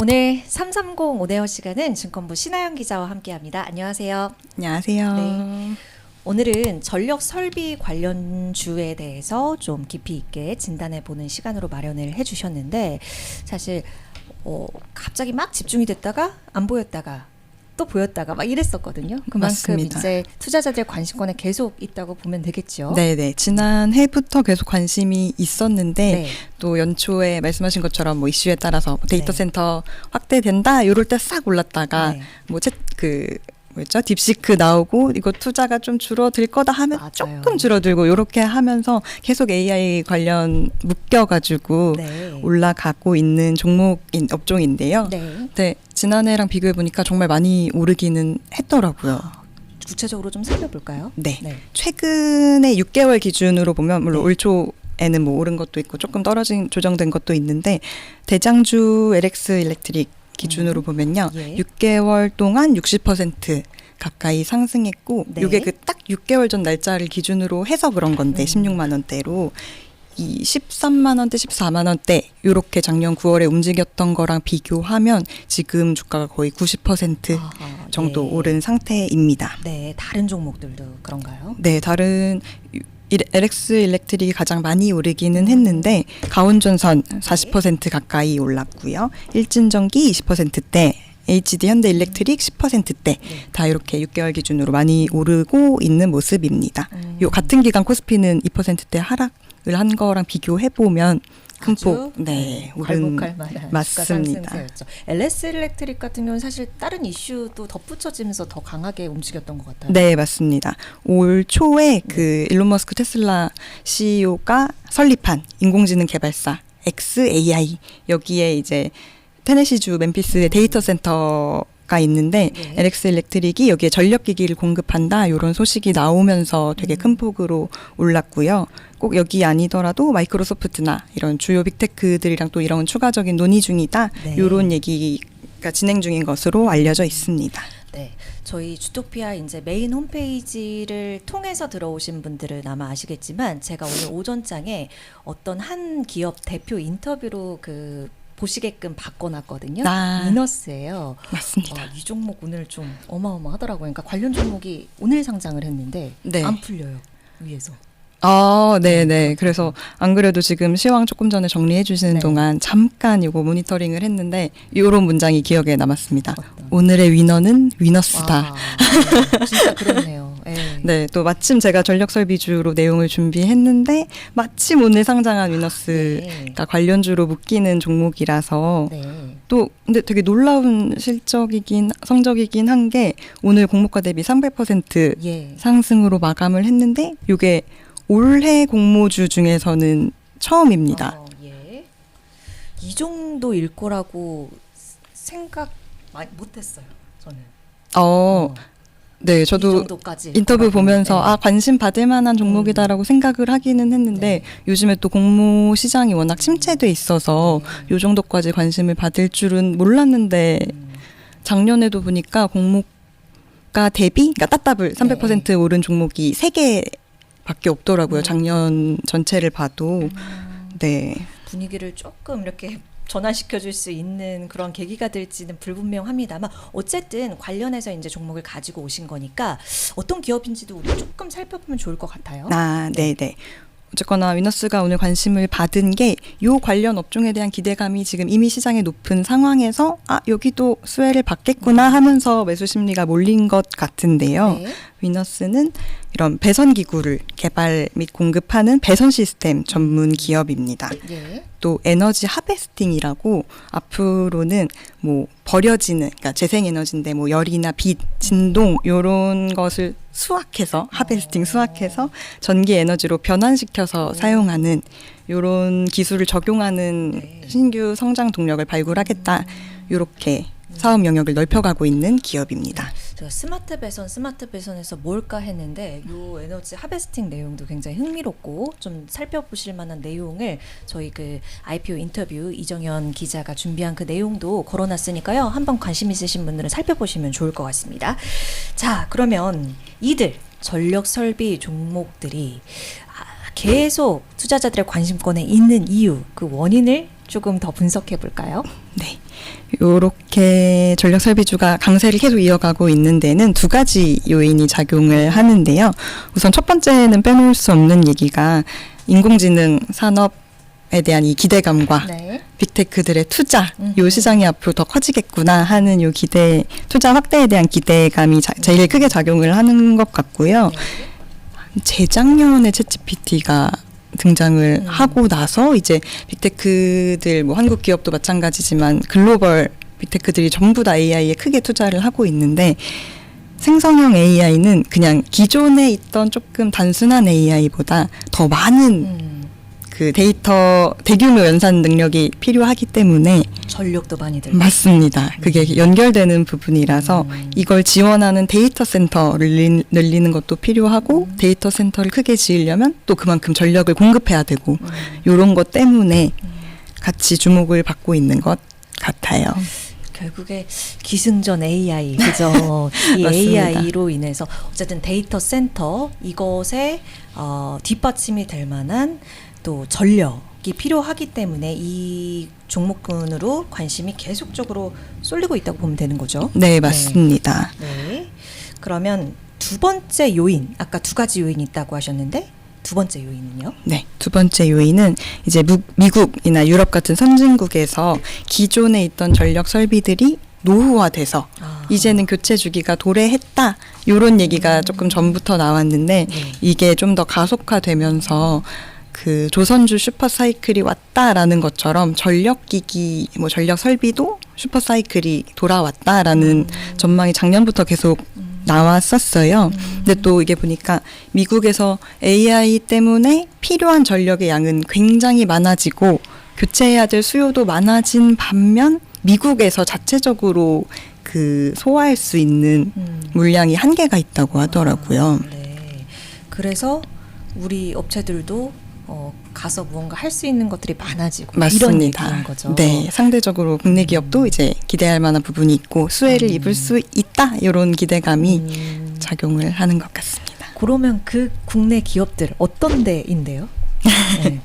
오늘 330 오네어 시간은 증권부 신하영 기자와 함께합니다. 안녕하세요. 안녕하세요. 네. 오늘은 전력 설비 관련주에 대해서 좀 깊이 있게 진단해보는 시간으로 마련을 해주셨는데 사실 갑자기 막 집중이 됐다가 안 보였다가 또 보였다가 막 이랬었거든요. 그만큼 맞습니다. 이제 투자자들의 관심권에 계속 있다고 보면 되겠죠. 네네. 지난 해부터 계속 관심이 있었는데 네. 또 연초에 말씀하신 것처럼 뭐 이슈에 따라서 데이터 네. 센터 확대된다 이럴 때 싹 올랐다가 네. 뭐였죠? 딥시크 나오고 이거 투자가 좀 줄어들 거다 하면 맞아요. 조금 줄어들고 이렇게 하면서 계속 AI 관련 묶여가지고 네. 올라가고 있는 업종인데요. 네. 네, 지난해랑 비교해 보니까 정말 많이 오르기는 했더라고요. 구체적으로 좀 살펴볼까요? 네. 네. 최근에 6개월 기준으로 보면 물론 네. 올 초에는 뭐 오른 것도 있고 조금 조정된 것도 있는데 대장주 LX 일렉트릭 기준으로 보면요. 예. 6개월 동안 60% 가까이 상승했고 네. 이게 그 딱 6개월 전 날짜를 기준으로 해서 그런 건데 16만 음. 원대로 이 13만 원대, 14만 원대 이렇게 작년 9월에 움직였던 거랑 비교하면 지금 주가가 거의 90% 아하, 정도 예. 오른 상태입니다. 네, 다른 종목들도 그런가요? 네, 다른 LX 일렉트릭이 가장 많이 오르기는 했는데 가온전선 40% 가까이 올랐고요. 일진전기 20%대, HD 현대 일렉트릭 10%대 다 이렇게 6개월 기준으로 많이 오르고 있는 모습입니다. 요 같은 기간 코스피는 2%대 하락을 한 거랑 비교해 보면 큰 폭, 네, 오른 괄목할 만한 맞습니다. 상승세였죠. LS 일렉트릭 같은 경우는 사실 다른 이슈도 덧붙여지면서 더 강하게 움직였던 것 같아요. 네, 맞습니다. 올 초에 그 일론 머스크 테슬라 CEO가 설립한 인공지능 개발사 xAI 여기에 이제 테네시주 멤피스의 데이터 센터가 있는데 네. LX 일렉트릭이 여기에 전력기기를 공급한다 이런 소식이 나오면서 되게 큰 폭으로 올랐고요. 꼭 여기 아니더라도 마이크로소프트나 이런 주요 빅테크들이랑 또 이런 추가적인 논의 중이다 네. 이런 얘기가 진행 중인 것으로 알려져 있습니다. 네, 저희 주토피아 이제 메인 홈페이지를 통해서 들어오신 분들은 아마 아시겠지만 제가 오늘 오전장에 어떤 한 기업 대표 인터뷰로 보시게끔 바꿔놨거든요. 아. 위너스예요. 맞습니다. 이 종목 오늘 좀 어마어마하더라고요. 그러니까 관련 종목이 오늘 상장을 했는데 네. 안 풀려요. 위에서. 네네. 그래서 안 그래도 지금 시황 조금 전에 정리해 주시는 네. 동안 잠깐 이거 모니터링을 했는데 이런 문장이 기억에 남았습니다. 어떤? 오늘의 위너는 위너스다. 네, 진짜 그렇네요. 예. 네, 또 마침 제가 전력 설비주로 내용을 준비했는데 마침 오늘 상장한 위너스가 네. 관련주로 묶이는 종목이라서 네. 또 근데 되게 놀라운 성적이긴 한 게 오늘 공모가 대비 300% 예. 상승으로 마감을 했는데 이게 올해 공모주 중에서는 처음입니다. 예. 이 정도일 거라고 생각 많이 못했어요. 저는. 네, 이 저도 정도까지 인터뷰 거라고. 보면서 네. 관심 받을 만한 종목이다라고 생각을 하기는 했는데 네. 요즘에 또 공모 시장이 워낙 침체돼 있어서 요 정도까지 관심을 받을 줄은 몰랐는데 작년에도 보니까 공모가 대비, 그러니까 따따블 300% 오른 종목이 3개밖에 없더라고요. 작년 전체를 봐도. 네. 분위기를 조금 이렇게 전환시켜 줄 수 있는 그런 계기가 될지는 불분명합니다만 어쨌든 관련해서 이제 종목을 가지고 오신 거니까 어떤 기업인지도 우리 조금 살펴보면 좋을 것 같아요. 네네. 어쨌거나 위너스가 오늘 관심을 받은 게 요 관련 업종에 대한 기대감이 지금 이미 시장에 높은 상황에서 여기도 수혜를 받겠구나 하면서 매수 심리가 몰린 것 같은데요. 네. 위너스는 이런 배선 기구를 개발 및 공급하는 배선 시스템 전문 기업입니다. 예. 또 에너지 하베스팅이라고 앞으로는 뭐 버려지는, 그러니까 재생에너지인데 뭐 열이나 빛, 진동 요런 것을 수확해서 하베스팅 수확해서 전기 에너지로 변환시켜서 사용하는 요런 기술을 적용하는 네. 신규 성장 동력을 발굴하겠다. 요렇게 사업 영역을 넓혀가고 있는 기업입니다. 제가 스마트 배선에서 뭘까 했는데 요 에너지 하베스팅 내용도 굉장히 흥미롭고 좀 살펴보실 만한 내용을 저희 IPO 인터뷰 이정현 기자가 준비한 그 내용도 걸어놨으니까요. 한번 관심 있으신 분들은 살펴보시면 좋을 것 같습니다. 자, 그러면 이들 전력 설비 종목들이 계속 투자자들의 관심권에 있는 이유, 그 원인을 조금 더 분석해 볼까요? 네. 요렇게 전력 설비주가 강세를 계속 이어가고 있는 데는 두 가지 요인이 작용을 하는데요. 우선 첫 번째는 빼놓을 수 없는 얘기가 인공지능 산업에 대한 이 기대감과 네. 빅테크들의 투자, 요 시장이 앞으로 더 커지겠구나 하는 요 기대, 투자 확대에 대한 기대감이 제일 크게 작용을 하는 것 같고요. 재작년에 챗GPT가 등장을 하고 나서 이제 빅테크들 뭐 한국 기업도 마찬가지지만 글로벌 빅테크들이 전부 다 AI에 크게 투자를 하고 있는데 생성형 AI는 그냥 기존에 있던 조금 단순한 AI보다 더 많은 그 데이터 대규모 연산 능력이 필요하기 때문에 전력도 많이 들고. 맞습니다. 그게 연결되는 부분이라서 이걸 지원하는 데이터 센터를 늘리는 것도 필요하고 데이터 센터를 크게 지으려면 또 그만큼 전력을 공급해야 되고 이런 것 때문에 같이 주목을 받고 있는 것 같아요. 결국에 기승전 AI, 그죠? 이 맞습니다. AI로 인해서 어쨌든 데이터 센터 이것에 뒷받침이 될 만한 또 전력이 필요하기 때문에 이 종목군으로 관심이 계속적으로 쏠리고 있다고 보면 되는 거죠. 네, 맞습니다. 네. 그러면 두 번째 요인, 아까 두 가지 요인이 있다고 하셨는데 두 번째 요인은요? 네, 두 번째 요인은 이제 미국이나 유럽 같은 선진국에서 기존에 있던 전력 설비들이 노후화돼서 이제는 교체 주기가 도래했다. 이런 얘기가 조금 전부터 나왔는데 이게 좀 더 가속화되면서 그 조선주 슈퍼사이클이 왔다라는 것처럼 전력기기, 뭐 전력 설비도 슈퍼사이클이 돌아왔다라는 전망이 작년부터 계속 나왔었어요. 근데 또 이게 보니까 미국에서 AI 때문에 필요한 전력의 양은 굉장히 많아지고 교체해야 될 수요도 많아진 반면 미국에서 자체적으로 그 소화할 수 있는 물량이 한계가 있다고 하더라고요. 네. 그래서 우리 업체들도 가서 무언가 할 수 있는 것들이 많아지고 이런 얘기인 맞습니다. 거죠. 네, 상대적으로 국내 기업도 이제 기대할 만한 부분이 있고 수혜를 입을 수 있다 이런 기대감이 작용을 하는 것 같습니다. 그러면 그 국내 기업들 어떤 데인데요? 네.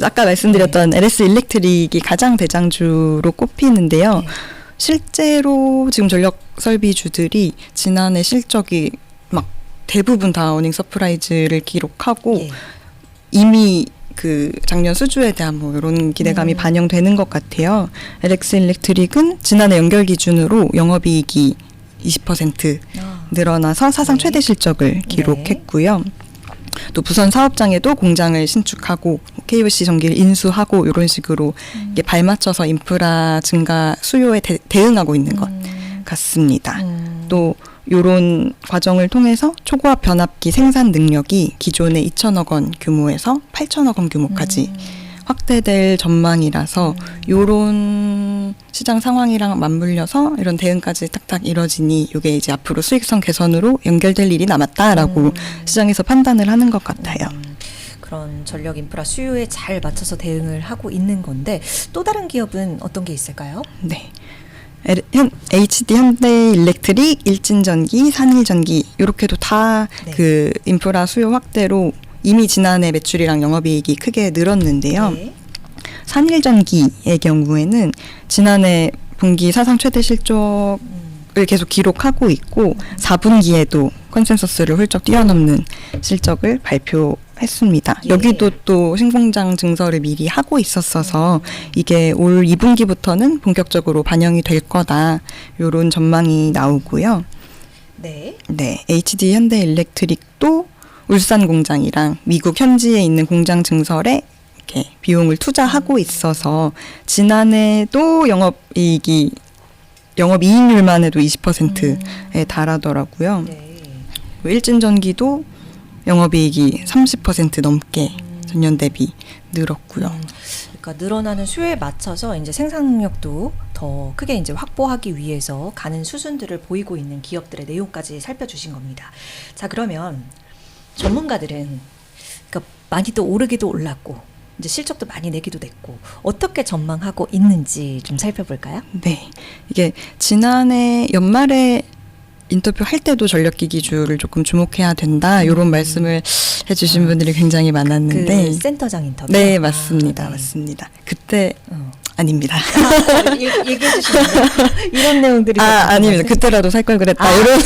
아까 말씀드렸던 LS 일렉트릭이 가장 대장주로 꼽히는데요. 네. 실제로 지금 전력 설비주들이 지난해 실적이 막 대부분 다 어닝 서프라이즈를 기록하고 예. 이미 그 작년 수주에 대한 뭐 이런 기대감이 반영되는 것 같아요. LX 일렉트릭은 지난해 연결 기준으로 영업이익이 20% 늘어나서 사상 네. 최대 실적을 기록했고요. 또 부선 사업장에도 공장을 신축하고 KOC 전기를 인수하고 이런 식으로 이게 발맞춰서 인프라 증가 수요에 대응하고 있는 것 같습니다. 또 이런 과정을 통해서 초고압 변압기 생산 능력이 기존의 2천억 원 규모에서 8천억 원 규모까지 확대될 전망이라서 이런 시장 상황이랑 맞물려서 이런 대응까지 딱딱 이뤄지니 이게 이제 앞으로 수익성 개선으로 연결될 일이 남았다라고 시장에서 판단을 하는 것 같아요. 그런 전력 인프라 수요에 잘 맞춰서 대응을 하고 있는 건데 또 다른 기업은 어떤 게 있을까요? 네. HD 현대일렉트릭, 일진전기, 산일전기 이렇게도 다 그 인프라 수요 확대로 이미 지난해 매출이랑 영업이익이 크게 늘었는데요. 네. 산일전기의 경우에는 지난해 분기 사상 최대 실적을 계속 기록하고 있고 4분기에도 컨센서스를 훌쩍 뛰어넘는 실적을 발표했습니다. 예. 여기도 또 신공장 증설을 미리 하고 있었어서 이게 올 2분기부터는 본격적으로 반영이 될 거다. 이런 전망이 나오고요. 네. 네, HD 현대일렉트릭도 울산 공장이랑 미국 현지에 있는 공장 증설에 이렇게 비용을 투자하고 있어서 지난해도 영업이익률만 해도 20%에 달하더라고요. 네. 일진전기도 영업이익이 30% 넘게 전년 대비 늘었고요. 그러니까 늘어나는 수요에 맞춰서 이제 생산 능력도 더 크게 이제 확보하기 위해서 가는 수순들을 보이고 있는 기업들의 내용까지 살펴주신 겁니다. 자, 그러면 전문가들은 그러니까 많이 또 오르기도 올랐고 이제 실적도 많이 내기도 됐고 어떻게 전망하고 있는지 좀 살펴볼까요? 네, 이게 지난해 연말에 인터뷰 할 때도 전력기기주를 조금 주목해야 된다 이런 말씀을 해주신 분들이 굉장히 많았는데 그 센터장 인터뷰. 네 맞습니다. 네. 맞습니다. 그때 아닙니다. 얘기해 주시면 이런 내용들이 아닙니다. 그때라도 살 걸 그랬다 이런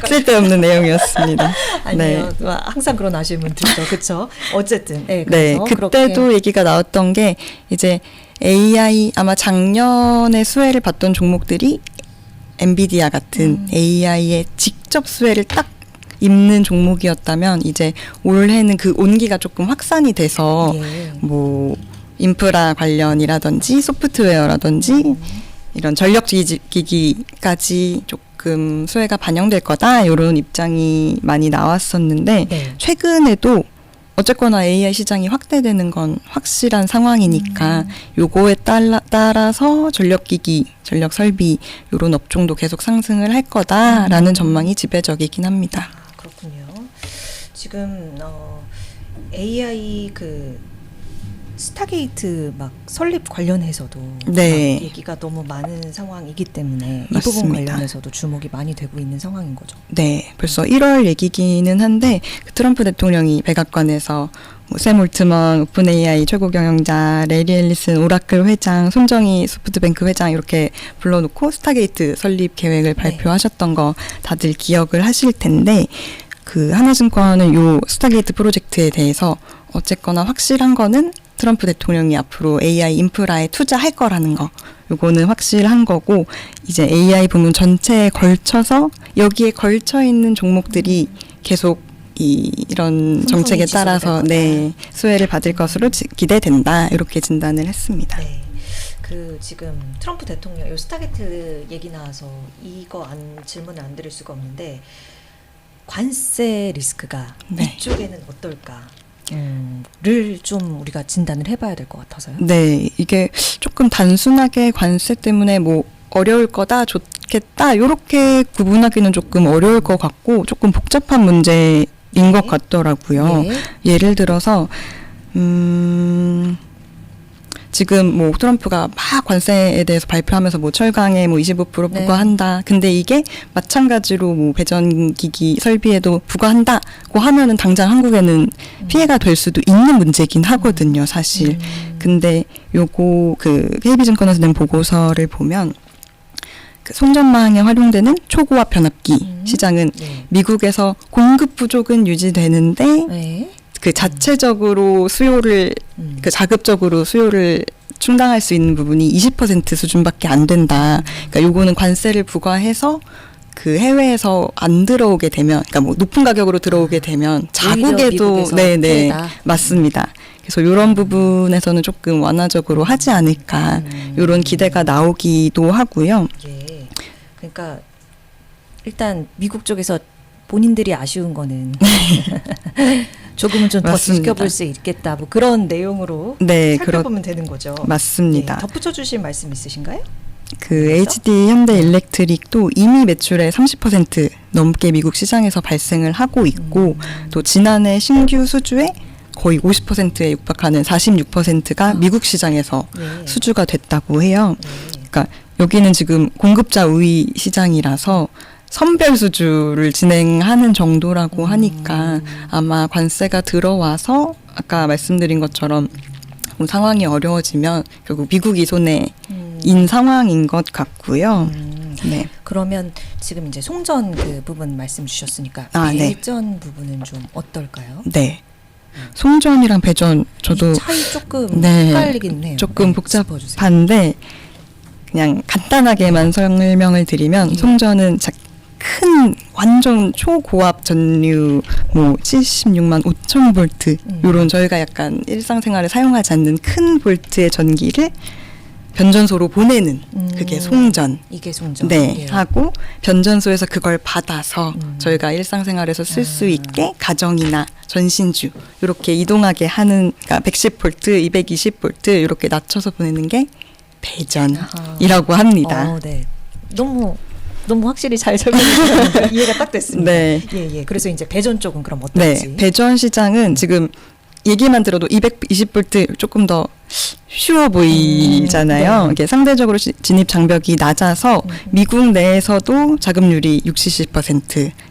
쓸데없는 내용이었습니다. 아니요. 항상 그런 아쉬움은 들죠. 그렇죠. 어쨌든 네, 그래서 그때도 그렇게. 얘기가 나왔던 게 이제 AI 아마 작년에 수혜를 받던 종목들이 엔비디아 같은 AI의 직접 수혜를 딱 입는 종목이었다면 이제 올해는 그 온기가 조금 확산이 돼서 예. 뭐 인프라 관련이라든지 소프트웨어라든지 이런 전력기기까지 조금 수혜가 반영될 거다 이런 입장이 많이 나왔었는데 네. 최근에도 어쨌거나 AI 시장이 확대되는 건 확실한 상황이니까 요거에 따라서 전력기기, 전력설비 이런 업종도 계속 상승을 할 거다라는 전망이 지배적이긴 합니다. 그렇군요. 지금 AI 그 스타게이트 막 설립 관련해서도 네. 막 얘기가 너무 많은 상황이기 때문에 이 부분 맞습니다. 관련해서도 주목이 많이 되고 있는 상황인 거죠. 네, 벌써 1월 얘기기는 한데 그 트럼프 대통령이 백악관에서 샘 올트먼 오픈 AI 최고 경영자, 레리 앨리슨 오라클 회장, 손정희 소프트뱅크 회장 이렇게 불러놓고 스타게이트 설립 계획을 발표하셨던 거 다들 기억을 하실 텐데 그 하나증권은 요 스타게이트 프로젝트에 대해서 어쨌거나 확실한 거는 트럼프 대통령이 앞으로 AI 인프라에 투자할 거라는 거 요거는 확실한 거고 이제 AI 부문 전체에 걸쳐서 여기에 걸쳐 있는 종목들이 계속 이런 정책에 따라서 네, 수혜를 받을 것으로 기대된다 이렇게 진단을 했습니다. 네. 그 지금 트럼프 대통령 요 스타게이트 얘기 나와서 이거 질문을 안 드릴 수가 없는데 관세 리스크가 네. 이쪽에는 어떨까? 를 좀 우리가 진단을 해봐야 될 것 같아서요. 네, 이게 조금 단순하게 관세 때문에 뭐 어려울 거다, 좋겠다 이렇게 구분하기는 조금 어려울 것 같고 조금 복잡한 문제인 것 같더라고요. 네. 예를 들어서 지금 뭐 트럼프가 막 관세에 대해서 발표하면서 뭐 철강에 뭐 25% 네. 부과한다. 근데 이게 마찬가지로 뭐 배전기기 설비에도 부과한다고 하면은 당장 한국에는 피해가 될 수도 있는 문제긴 하거든요, 사실. 근데 요거 그 KB증권에서 낸 보고서를 보면 그 송전망에 활용되는 초고압 변압기 시장은 네. 미국에서 공급 부족은 유지되는데 네. 그 자체적으로 수요를 그 자급적으로 수요를 충당할 수 있는 부분이 20% 수준밖에 안 된다. 그러니까 요거는 관세를 부과해서 그 해외에서 안 들어오게 되면, 그러니까 뭐 높은 가격으로 들어오게 되면 자국에도 네네 맞습니다. 그래서 이런 부분에서는 조금 완화적으로 하지 않을까 이런 기대가 나오기도 하고요. 예. 그러니까 일단 미국 쪽에서 본인들이 아쉬운 거는 조금은 좀 더 맞습니다. 지켜볼 수 있겠다. 뭐 그런 내용으로 네, 살펴보면 되는 거죠. 맞습니다. 네, 덧붙여 주실 말씀 있으신가요? 그 HD 현대일렉트릭도 이미 매출의 30% 넘게 미국 시장에서 발생을 하고 있고 또 지난해 신규 수주의 거의 50%에 육박하는 46%가 미국 시장에서 네. 수주가 됐다고 해요. 네. 그러니까 여기는 지금 공급자 우위 시장이라서 선별 수주를 진행하는 정도라고 하니까 아마 관세가 들어와서 아까 말씀드린 것처럼 상황이 어려워지면 결국 미국이 손해인 상황인 것 같고요. 네. 그러면 지금 이제 송전 그 부분 말씀 주셨으니까 네. 배전 부분은 좀 어떨까요? 네. 송전이랑 배전 저도 이 차이 조금 네, 헷갈리긴 해요. 조금 네, 복잡한데 짚어주세요. 그냥 간단하게만 설명을 드리면 송전은 큰 완전 초고압 전류 뭐 76만 5천 볼트 요런 저희가 약간 일상생활에 사용하지 않는 큰 볼트의 전기를 변전소로 보내는 그게 송전. 이게 송전. 네, 예. 하고 변전소에서 그걸 받아서 저희가 일상생활에서 쓸 수 있게 가정이나 전신주 이렇게 이동하게 하는 그러니까 110볼트, 220볼트 이렇게 낮춰서 보내는 게 배전이라고 합니다. 네. 너무 확실히 잘 설명해 주셨는데 이해가 딱 됐습니다. 네. 예. 그래서 이제 배전 쪽은 그럼 네, 어떨지. 배전 시장은 지금 얘기만 들어도 220V 조금 더 쉬워 보이잖아요. 네. 이게 상대적으로 진입 장벽이 낮아서 미국 내에서도 자금률이 60에서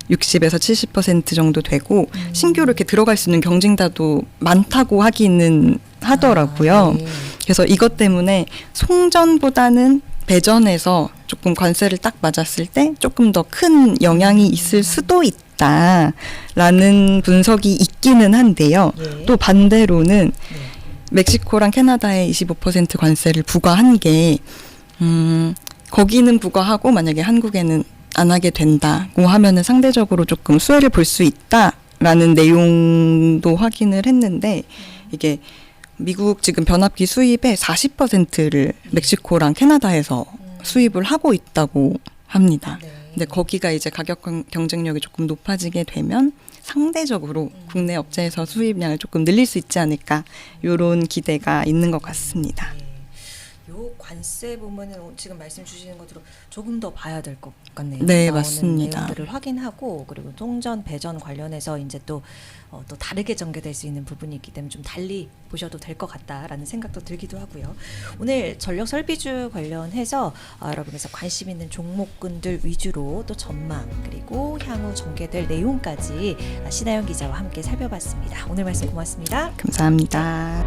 70% 정도 되고 신규로 이렇게 들어갈 수 있는 경쟁자도 많다고 하기는 하더라고요. 네. 그래서 이것 때문에 송전보다는 배전에서 조금 관세를 딱 맞았을 때 조금 더 큰 영향이 있을 수도 있다라는 분석이 있기는 한데요. 예. 또 반대로는 네. 멕시코랑 캐나다에 25% 관세를 부과한 게 거기는 부과하고 만약에 한국에는 안 하게 된다고 하면은 상대적으로 조금 수혜를 볼 수 있다라는 내용도 확인을 했는데 이게 미국 지금 변압기 수입의 40%를 멕시코랑 캐나다에서 수입을 하고 있다고 합니다. 네. 근데 거기가 이제 가격 경쟁력이 조금 높아지게 되면 상대적으로 국내 업체에서 수입량을 조금 늘릴 수 있지 않을까 이런 기대가 있는 것 같습니다. 네. 요 관세 부분은 지금 말씀 주시는 것으로 조금 더 봐야 될 것 같네요. 네, 나오는 맞습니다. 내용들을 확인하고 그리고 송전 배전 관련해서 이제 또 다르게 전개될 수 있는 부분이 있기 때문에 좀 달리 보셔도 될 것 같다라는 생각도 들기도 하고요. 오늘 전력 설비주 관련해서 여러분께서 관심 있는 종목군들 위주로 또 전망 그리고 향후 전개될 내용까지 신하영 기자와 함께 살펴봤습니다. 오늘 말씀 고맙습니다. 감사합니다.